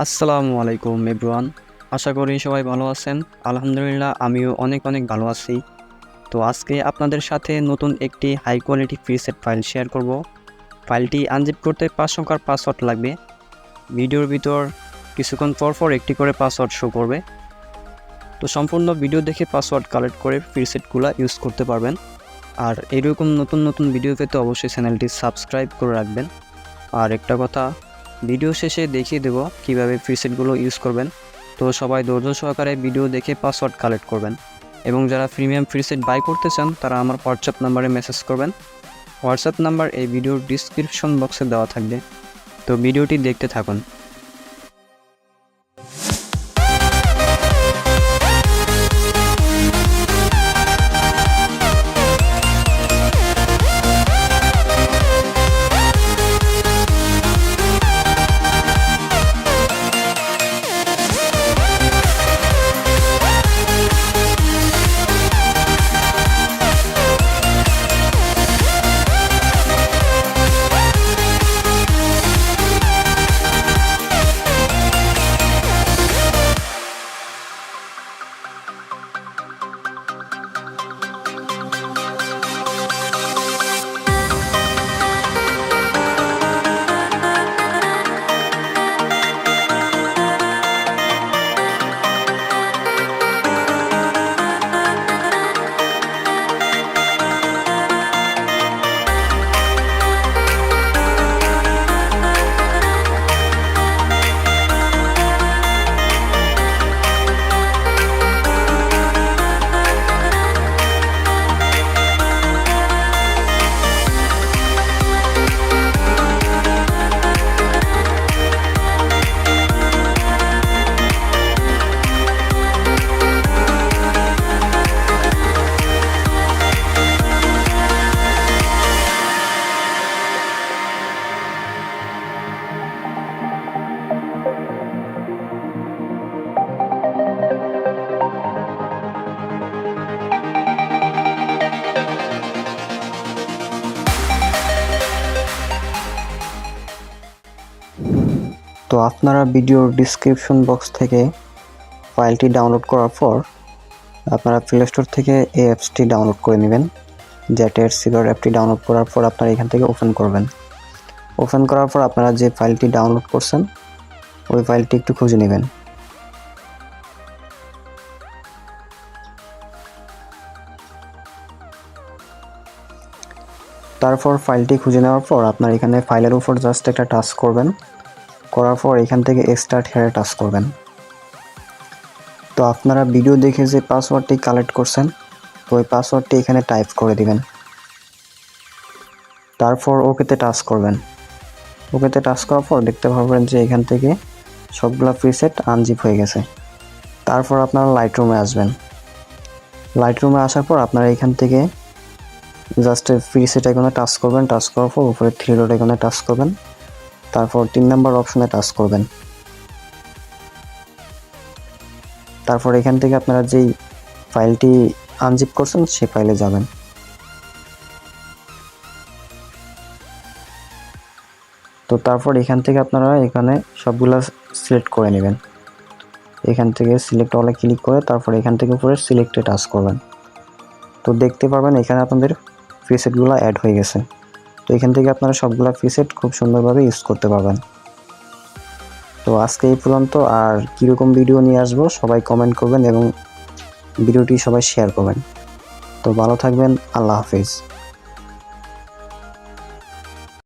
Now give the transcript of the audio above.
আসসালামু আলাইকুম এভরিওয়ান। আশা করি সবাই ভালো আছেন। আলহামদুলিল্লাহ আমিও অনেক ভালো আছি। তো আজকে আপনাদের সাথে নতুন একটি high quality preset file share করব। ফাইলটি আনজিপ করতে 5 সংখ্যার পাসওয়ার্ড লাগবে। ভিডিওর ভিতর কিছুক্ষণ পর একটি করে পাসওয়ার্ড শো করবে। তো সম্পূর্ণ ভিডিও দেখে পাসওয়ার্ড কালেক্ট করে প্রিসেটগুলো ইউজ করতে পারবেন। আর এরকম নতুন ভিডিও পেতে অবশ্যই চ্যানেলটি সাবস্ক্রাইব করে রাখবেন। আর একটা কথা, ভিডিও শেষে দেখিয়ে দেব কিভাবে প্রিসেটগুলো ইউজ করবেন। তো সবাই ধৈর্য সহকারে ভিডিও দেখে পাসওয়ার্ড কালেক্ট করবেন। এবং যারা প্রিমিয়াম প্রিসেট বাই করতে চান তারা আমার হোয়াটসঅ্যাপ নাম্বারে মেসেজ করবেন। হোয়াটসঅ্যাপ নাম্বার এই ভিডিওর ডিসক্রিপশন বক্সে দেওয়া থাকবে। তো ভিডিওটি দেখতে থাকুন। তো আপনারা ভিডিওর ডিসক্রিপশন বক্স থেকে ফাইলটি ডাউনলোড করার পর আপনারা প্লে স্টোর থেকে এই অ্যাপসটি ডাউনলোড করে নেবেন। জ্যাটের সিকিউর অ্যাপটি ডাউনলোড করার পর আপনারা এখান থেকে ওপেন করবেন। ওপেন করার পর আপনারা যে ফাইলটি ডাউনলোড করছেন ওই ফাইলটি একটু খুঁজে নেবেন। তারপর ফাইলটি খুঁজে নেওয়ার পর আপনারা এখানে ফাইলের উপর জাস্ট একটা টাচ করবেন। করার পর এখান থেকে স্টার্ট হেয়ারে টাচ করবেন। তো আপনারা ভিডিও দেখে যে পাসওয়ার্ডটি কালেক্ট করছেন ওই পাসওয়ার্ডটি এখানে টাইপ করে দিবেন। তারপর ওকেতে টাচ করবেন। ওকেতে টাচ করার পর দেখতে পাবেন যে এখান থেকে সবগুলা প্রিসেট আনজিপ হয়ে গেছে। তারপর আপনারা লাইটরুমে আসবেন। লাইটরুমে আসার পর আপনারা এখান থেকে জাস্ট প্রিসেট আইকনে টাচ করবেন। টাচ করার পর উপরে 3 ডট আইকনে টাচ করবেন। তারপর 3 নাম্বার অপশনে টাচ করবেন। তারপর এখান থেকে আপনারা যেই ফাইলটি আনজিপ করছেন সেই ফাইলে যাবেন। তো তারপর এখান থেকে আপনারা এখানে সবগুলা সিলেক্ট করে নেবেন। এখান থেকে সিলেক্ট অলে ক্লিক করে তারপর এখান থেকে উপরে সিলেক্টে টাচ করবেন। তো দেখতে পারবেন এখানে আপনাদের প্রিসেটগুলো অ্যাড হয়ে গেছে। তো এখান থেকে আপনারা সবগুলা প্রিসেট খুব সুন্দরভাবে ইউজ করতে পারবেন। তো আজকে এই পর্যন্ত। আর কীরকম ভিডিও নিয়ে আসবো সবাই কমেন্ট করবেন এবং ভিডিওটি সবাই শেয়ার করবেন। তো ভালো থাকবেন। আল্লাহ হাফেজ।